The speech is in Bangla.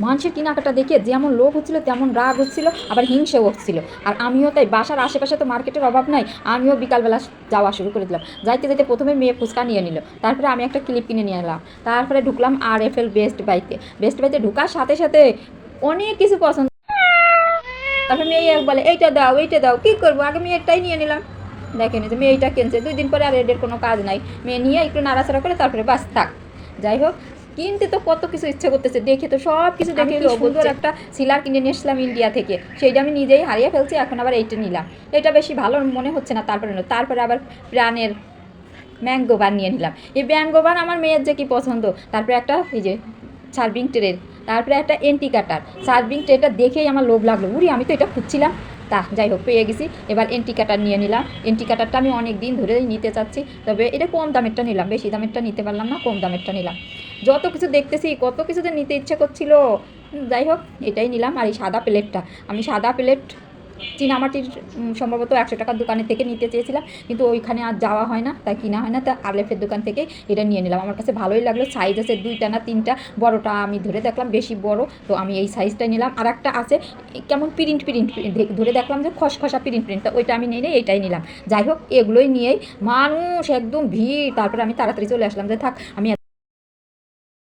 মানুষের কেনাকাটা দেখে যেমন লোভ হচ্ছিলো তেমন রাগ হচ্ছিলো, আবার হিংসেও হচ্ছিলো। আর আমিও তাই, বাসার আশেপাশে তো মার্কেটের অভাব নাই, আমিও বিকালবেলা যাওয়া শুরু করে দিলাম। যাইতে যাইতে প্রথমে মেয়ে ফুচকা নিয়ে নিল, তারপরে আমি একটা ক্লিপ কিনে নিয়ে এলাম, তারপরে ঢুকলাম RFL বেস্ট বাইতে। বেস্ট বাইতে ঢুকার সাথে সাথে অনেক কিছু পছন্দ। তারপরে মেয়ে বলে এইটা দাও এইটা দাও, কী করবো, আগে মেয়েরটাই নিয়ে নিলাম। দেখেনি যে মেয়েটা কিনছে, 2 দিন পরে আর এদের কোনো কাজ নাই, মেয়ে নিয়ে একটু নাড়াচাড়া করে তারপরে বাস থাক। যাই হোক, কিনতে তো কত কিছু ইচ্ছে করতেছে, দেখে তো সব কিছু দেখে সুন্দর একটা সিলার কিনে নিয়ে এসলাম ইন্ডিয়া থেকে, সেইটা আমি নিজেই হারিয়ে ফেলছি, এখন আবার এইটা নিলাম। এটা বেশি ভালো মনে হচ্ছে না, তারপরে আবার প্রাণের ম্যাঙ্গো বান নিয়ে নিলাম। এই ম্যাঙ্গো বান আমার মেয়ের যে কী পছন্দ। তারপরে একটা এই যে সার্ভিং ট্রে, তারপরে একটা এন্টি কাটার। সার্ভিং ট্রেটা দেখেই আমার লোভ লাগলো, উরি আমি তো এটা খুঁজছিলাম। তা যাই হোক, পেয়ে গেছি। এবার এন্টি কাটার নিয়ে নিলাম। এন্টি কাটারটা আমি অনেক দিন ধরেই নিতে চাচ্ছি, তবে এটা কম দামেরটা নিলাম, বেশি দামেরটা নিতে পারলাম না, কম দামেরটা নিলাম। যত কিছু দেখতেছি, কত কিছু যে নিতে ইচ্ছে করছিল, যাই হোক এটাই নিলাম। আর এই সাদা প্লেটটা, আমি সাদা প্লেট চীনামাটির সম্ভবত 100 টাকার দোকানের থেকে নিতে চেয়েছিলাম, কিন্তু ওইখানে আর যাওয়া হয় না, তাই কিনা হয় না, তা RFL দোকান থেকে এটা নিয়ে নিলাম। আমার কাছে ভালোই লাগলো, সাইজ আছে 2টা না 3টা, বড়টা আমি ধরে দেখলাম বেশি বড়, তো আমি এই সাইজটাই নিলাম। আর একটা আছে কেমন প্রিন্ট প্রিন্ট, ধরে দেখলাম যে খসখসা প্রিন্ট প্রিন্ট, তা ওইটা আমি নিয়ে এইটাই নিলাম। যাই হোক, এগুলোই নিয়েই মানুষ একদম ভিড়। তারপরে আমি তাড়াতাড়ি চলে আসলাম যে থাক, আমি